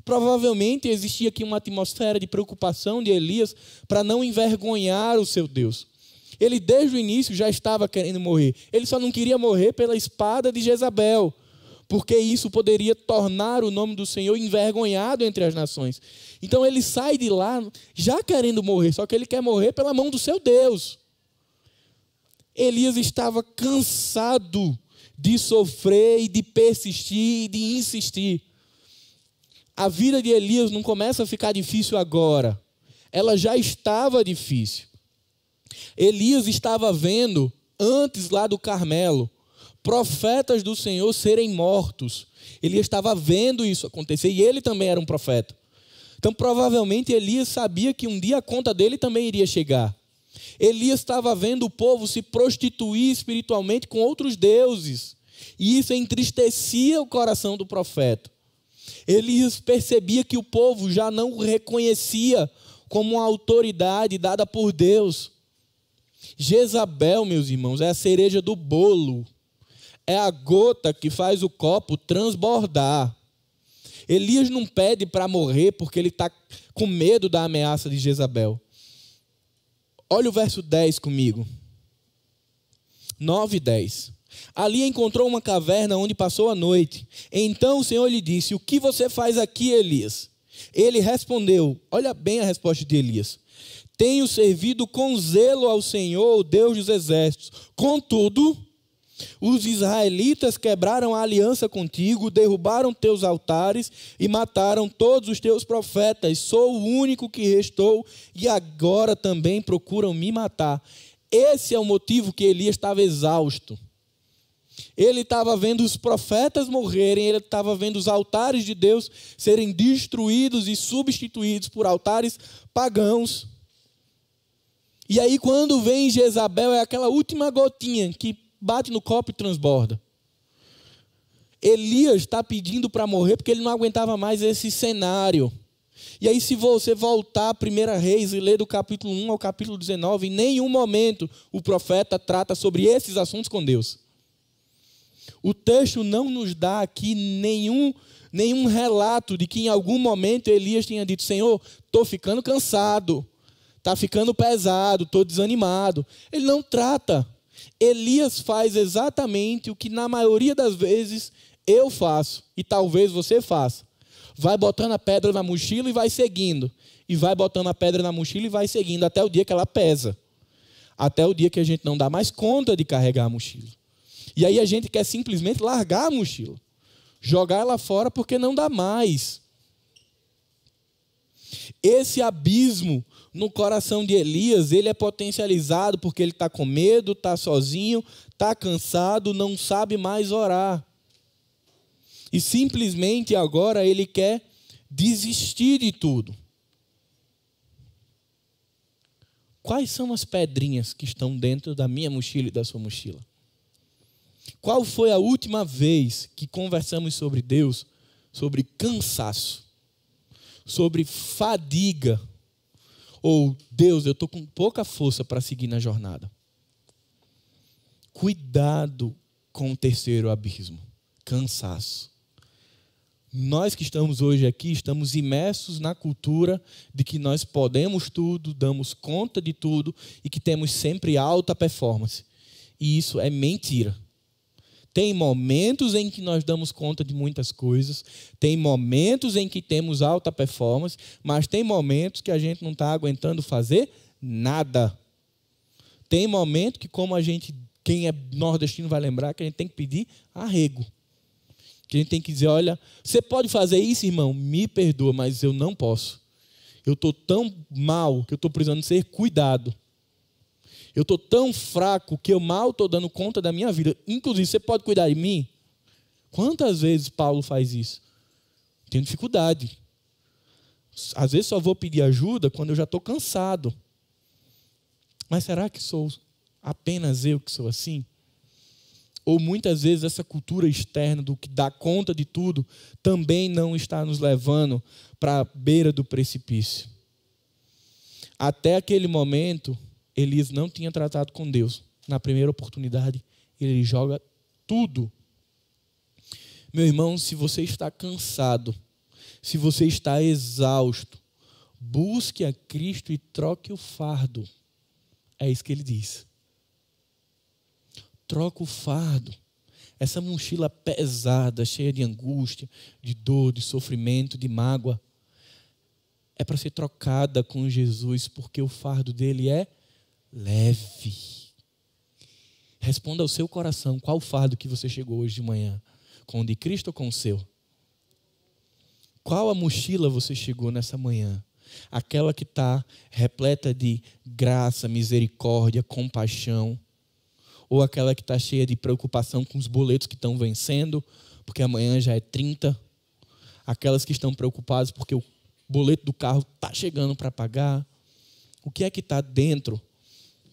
Speaker 1: Provavelmente existia aqui uma atmosfera de preocupação de Elias para não envergonhar o seu Deus. Ele desde o início já estava querendo morrer. Ele só não queria morrer pela espada de Jezabel, porque isso poderia tornar o nome do Senhor envergonhado entre as nações. Então ele sai de lá já querendo morrer, só que ele quer morrer pela mão do seu Deus. Elias estava cansado de sofrer e de persistir e de insistir. A vida de Elias não começa a ficar difícil agora. Ela já estava difícil. Elias estava vendo, antes lá do Carmelo, profetas do Senhor serem mortos. Elias estava vendo isso acontecer e ele também era um profeta. Então, provavelmente, Elias sabia que um dia a conta dele também iria chegar. Elias estava vendo o povo se prostituir espiritualmente com outros deuses. E isso entristecia o coração do profeta. Elias percebia que o povo já não o reconhecia como uma autoridade dada por Deus. Jezabel, meus irmãos, é a cereja do bolo. É a gota que faz o copo transbordar. Elias não pede para morrer porque ele está com medo da ameaça de Jezabel. Olha o verso 10 comigo. 9 e 10. Ali encontrou uma caverna onde passou a noite. Então o Senhor lhe disse: o que você faz aqui, Elias? Ele respondeu, olha bem a resposta de Elias: tenho servido com zelo ao Senhor, o Deus dos exércitos. Contudo, os israelitas quebraram a aliança contigo, derrubaram teus altares e mataram todos os teus profetas. Sou o único que restou e agora também procuram me matar. Esse é o motivo que Elias estava exausto. Ele estava vendo os profetas morrerem, ele estava vendo os altares de Deus serem destruídos e substituídos por altares pagãos. E aí quando vem Jezabel, é aquela última gotinha que bate no copo e transborda. Elias está pedindo para morrer porque ele não aguentava mais esse cenário. E aí se você voltar a 1 Reis e ler do capítulo 1 ao capítulo 19, em nenhum momento o profeta trata sobre esses assuntos com Deus. O texto não nos dá aqui nenhum relato de que em algum momento Elias tenha dito: Senhor, estou ficando cansado, está ficando pesado, estou desanimado. Ele não trata. Elias faz exatamente o que na maioria das vezes eu faço e talvez você faça. Vai botando a pedra na mochila e vai seguindo. E vai botando a pedra na mochila e vai seguindo até o dia que ela pesa. Até o dia que a gente não dá mais conta de carregar a mochila. E aí a gente quer simplesmente largar a mochila. Jogar ela fora porque não dá mais. Esse abismo no coração de Elias, ele é potencializado porque ele está com medo, está sozinho, está cansado, não sabe mais orar. E simplesmente agora ele quer desistir de tudo. Quais são as pedrinhas que estão dentro da minha mochila e da sua mochila? Qual foi a última vez que conversamos sobre Deus, sobre cansaço, sobre fadiga? Ou, Deus, eu estou com pouca força para seguir na jornada. Cuidado com o terceiro abismo, cansaço. Nós que estamos hoje aqui, estamos imersos na cultura de que nós podemos tudo, damos conta de tudo e que temos sempre alta performance. E isso é mentira. Tem momentos em que nós damos conta de muitas coisas, tem momentos em que temos alta performance, mas tem momentos que a gente não está aguentando fazer nada. Tem momento que, como quem é nordestino vai lembrar, que a gente tem que pedir arrego. Que a gente tem que dizer: olha, você pode fazer isso, irmão? Me perdoa, mas eu não posso. Eu estou tão mal que eu estou precisando ser cuidado. Eu estou tão fraco que eu mal estou dando conta da minha vida. Inclusive, você pode cuidar de mim? Quantas vezes Paulo faz isso? Tenho dificuldade. Às vezes só vou pedir ajuda quando eu já estou cansado. Mas será que sou apenas eu que sou assim? Ou muitas vezes essa cultura externa do que dá conta de tudo também não está nos levando para a beira do precipício. Até aquele momento, Elias não tinha tratado com Deus. Na primeira oportunidade, ele joga tudo. Meu irmão, se você está cansado, se você está exausto, busque a Cristo e troque o fardo. É isso que ele diz. Troca o fardo. Essa mochila pesada, cheia de angústia, de dor, de sofrimento, de mágoa, é para ser trocada com Jesus, porque o fardo dele é leve. Responda ao seu coração: qual fardo que você chegou hoje de manhã? Com o de Cristo ou com o seu? Qual a mochila você chegou nessa manhã? Aquela que está repleta de graça, misericórdia, compaixão? Ou aquela que está cheia de preocupação com os boletos que estão vencendo, porque amanhã já é 30? Aquelas que estão preocupadas porque o boleto do carro está chegando para pagar? O que é que está dentro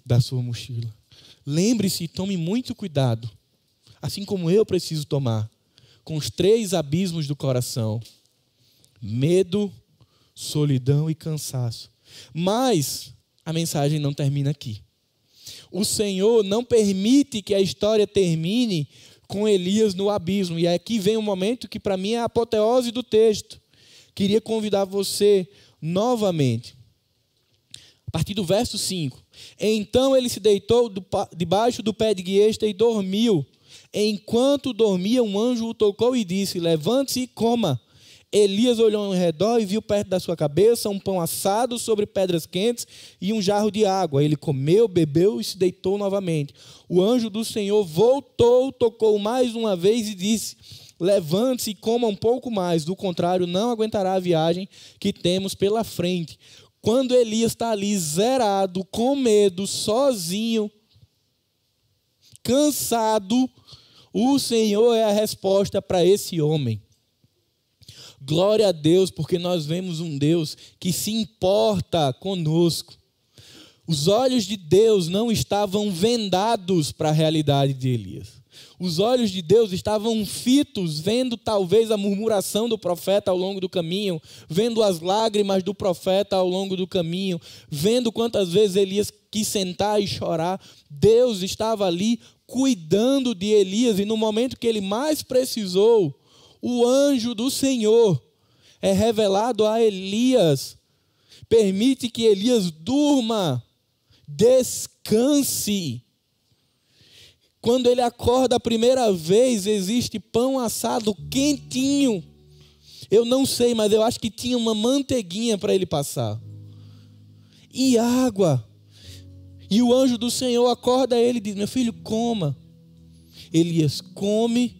Speaker 1: da sua mochila? Lembre-se e tome muito cuidado, assim como eu preciso tomar, com os 3 abismos do coração: medo, solidão e cansaço. Mas a mensagem não termina aqui. O Senhor não permite que a história termine com Elias no abismo. E aqui vem um momento que para mim é a apoteose do texto. Queria convidar você novamente. A partir do verso 5. Então ele se deitou debaixo do pé de guiesta e dormiu. Enquanto dormia, um anjo o tocou e disse: levante-se e coma. Elias olhou ao redor e viu perto da sua cabeça um pão assado sobre pedras quentes e um jarro de água. Ele comeu, bebeu e se deitou novamente. O anjo do Senhor voltou, tocou mais uma vez e disse: levante-se e coma um pouco mais, do contrário não aguentará a viagem que temos pela frente. Quando Elias está ali zerado, com medo, sozinho, cansado, o Senhor é a resposta para esse homem. Glória a Deus, porque nós vemos um Deus que se importa conosco. Os olhos de Deus não estavam vendados para a realidade de Elias. Os olhos de Deus estavam fitos, vendo talvez a murmuração do profeta ao longo do caminho, vendo as lágrimas do profeta ao longo do caminho, vendo quantas vezes Elias quis sentar e chorar. Deus estava ali cuidando de Elias, e no momento que ele mais precisou, o anjo do Senhor é revelado a Elias, permite que Elias durma, descanse. Quando ele acorda a primeira vez, existe pão assado quentinho. Eu não sei, mas eu acho que tinha uma manteiguinha para ele passar. E água. E o anjo do Senhor acorda ele e diz: meu filho, coma. Elias come,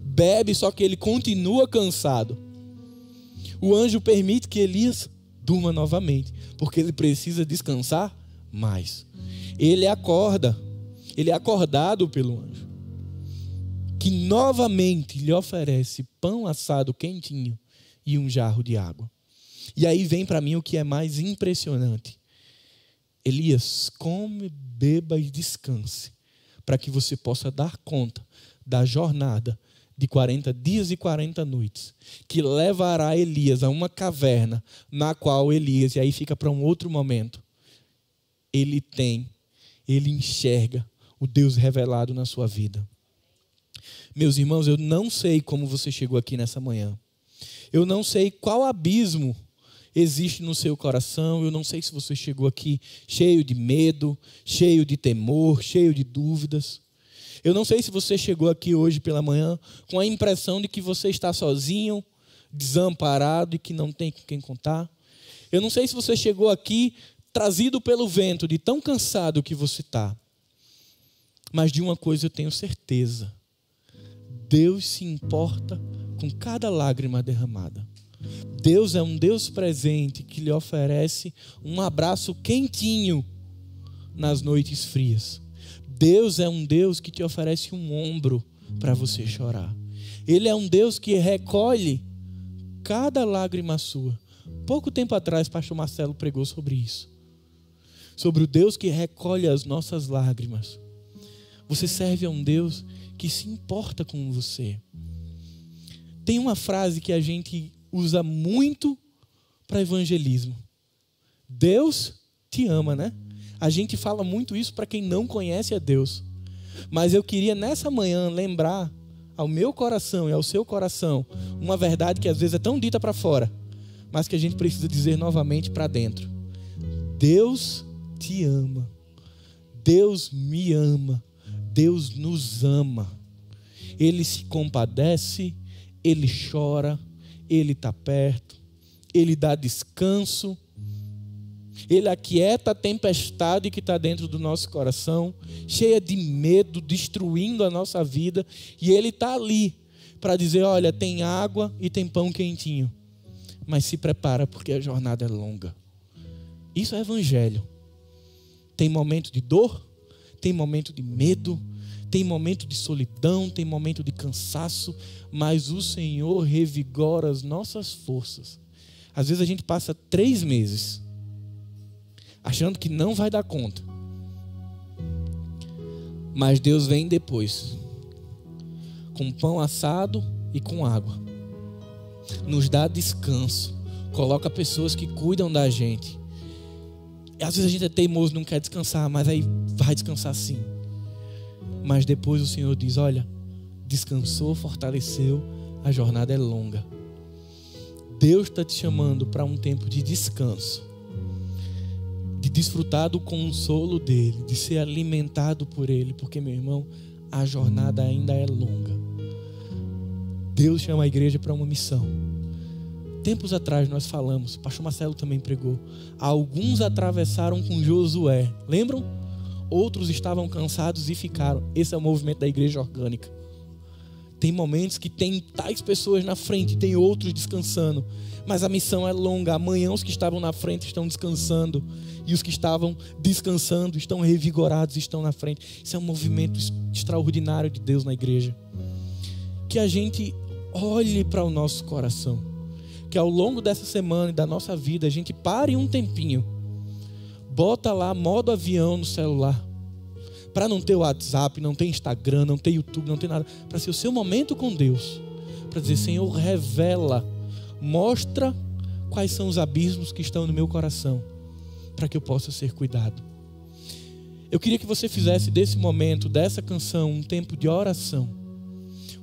Speaker 1: bebe, só que ele continua cansado. O anjo permite que Elias durma novamente, porque ele precisa descansar mais. Ele acorda, ele é acordado pelo anjo, que novamente lhe oferece pão assado quentinho e um jarro de água. E aí vem para mim o que é mais impressionante. Elias, come, beba e descanse, para que você possa dar conta da jornada de 40 dias e 40 noites, que levará Elias a uma caverna, na qual Elias, e aí fica para um outro momento, ele enxerga o Deus revelado na sua vida. Meus irmãos, eu não sei como você chegou aqui nessa manhã. Eu não sei qual abismo existe no seu coração. Eu não sei se você chegou aqui cheio de medo, cheio de temor, cheio de dúvidas. Eu não sei se você chegou aqui hoje pela manhã com a impressão de que você está sozinho, desamparado e que não tem com quem contar. Eu não sei se você chegou aqui trazido pelo vento, de tão cansado que você está. Mas de uma coisa eu tenho certeza: Deus se importa com cada lágrima derramada. Deus é um Deus presente que lhe oferece um abraço quentinho nas noites frias. Deus é um Deus que te oferece um ombro para você chorar. Ele é um Deus que recolhe cada lágrima sua. Pouco tempo atrás, pastor Marcelo pregou sobre isso. Sobre o Deus que recolhe as nossas lágrimas. Você serve a um Deus que se importa com você. Tem uma frase que a gente usa muito para evangelismo. Deus te ama, né? A gente fala muito isso para quem não conhece a Deus. Mas eu queria nessa manhã lembrar ao meu coração e ao seu coração uma verdade que às vezes é tão dita para fora, mas que a gente precisa dizer novamente para dentro. Deus te ama. Deus me ama. Deus nos ama. Ele se compadece, Ele chora, Ele está perto, Ele dá descanso, Ele aquieta a tempestade que está dentro do nosso coração, cheia de medo, destruindo a nossa vida, e Ele está ali para dizer: olha, tem água e tem pão quentinho, mas se prepara porque a jornada é longa. Isso é evangelho. Tem momento de dor, tem momento de medo, tem momento de solidão, tem momento de cansaço, mas o Senhor revigora as nossas forças. Às vezes a gente passa 3 meses achando que não vai dar conta, mas Deus vem depois com pão assado e com água, nos dá descanso, coloca pessoas que cuidam da gente. Às vezes a gente é teimoso, não quer descansar, mas aí vai descansar sim. Mas depois o Senhor diz: olha, descansou, fortaleceu, a jornada é longa. Deus está te chamando para um tempo de descanso, de desfrutar do consolo dEle, de ser alimentado por Ele, porque, meu irmão, a jornada ainda é longa. Deus chama a igreja para uma missão. Tempos atrás nós falamos, o pastor Marcelo também pregou, alguns atravessaram com Josué, lembram? Outros estavam cansados e ficaram. Esse é o movimento da igreja orgânica. Tem momentos que tem tais pessoas na frente, tem outros descansando, mas a missão é longa. Amanhã os que estavam na frente estão descansando, e os que estavam descansando estão revigorados, estão na frente. Isso é um movimento extraordinário de Deus na igreja. Que a gente olhe para o nosso coração, que ao longo dessa semana e da nossa vida a gente pare um tempinho, bota lá modo avião no celular, para não ter WhatsApp, não ter Instagram, não ter YouTube, não ter nada, para ser o seu momento com Deus, para dizer: Senhor, revela, mostra quais são os abismos que estão no meu coração, para que eu possa ser cuidado. Eu queria que você fizesse desse momento, dessa canção, um tempo de oração,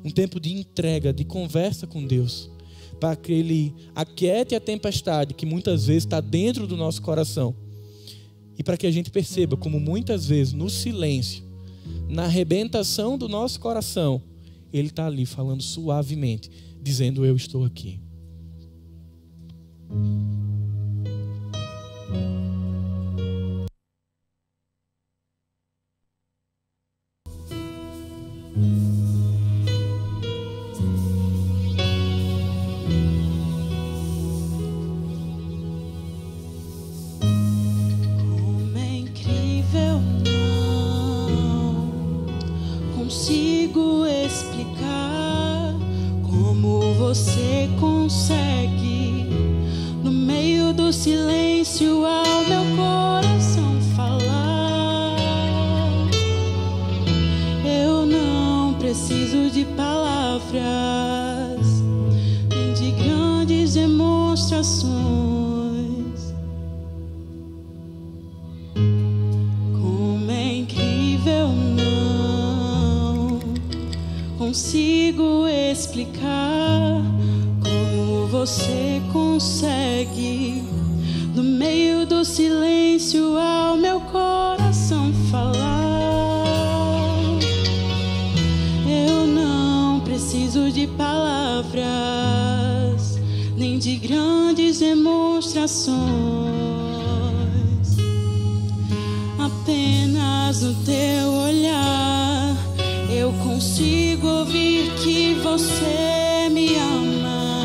Speaker 1: um tempo de entrega, de conversa com Deus, para que Ele aquiete a tempestade que muitas vezes está dentro do nosso coração, e para que a gente perceba como muitas vezes no silêncio, na arrebentação do nosso coração, Ele está ali falando suavemente, dizendo: eu estou aqui.
Speaker 2: Consigo explicar como você consegue, no meio do silêncio, ao meu coração falar. Eu não preciso de palavras, nem de grandes demonstrações. Como é incrível, consigo explicar como você consegue, no meio do silêncio, ao meu coração falar. Eu não preciso de palavras, nem de grandes demonstrações. Apenas no teu olhar eu consigo ouvir que você me ama.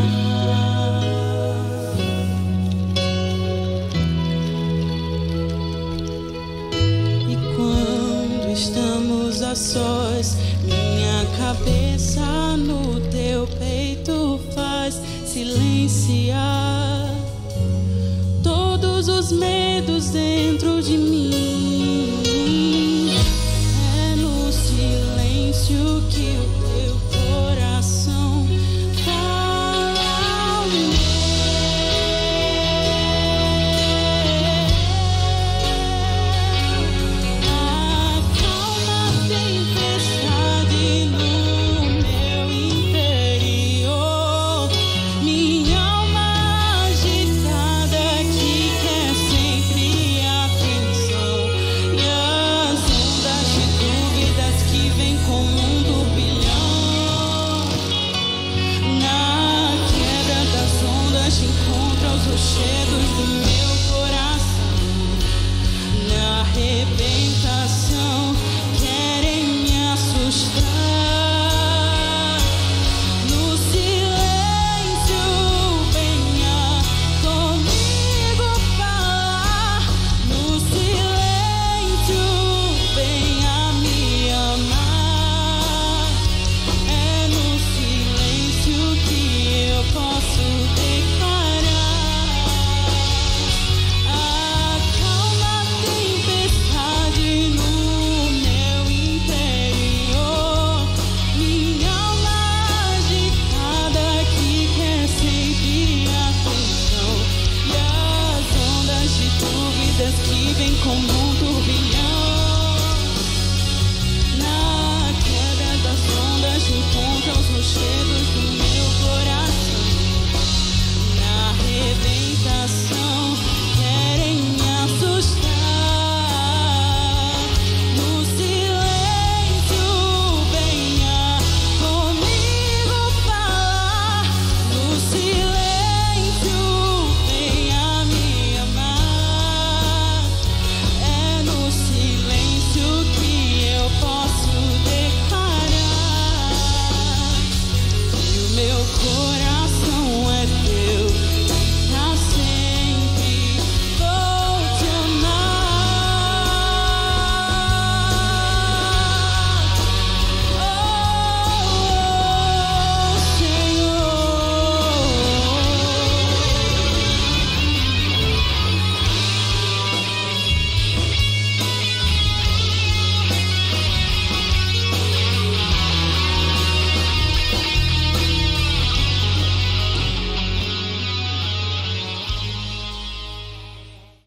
Speaker 2: E quando estamos a sós, minha cabeça no teu peito faz silenciar todos os medos dentro de mim.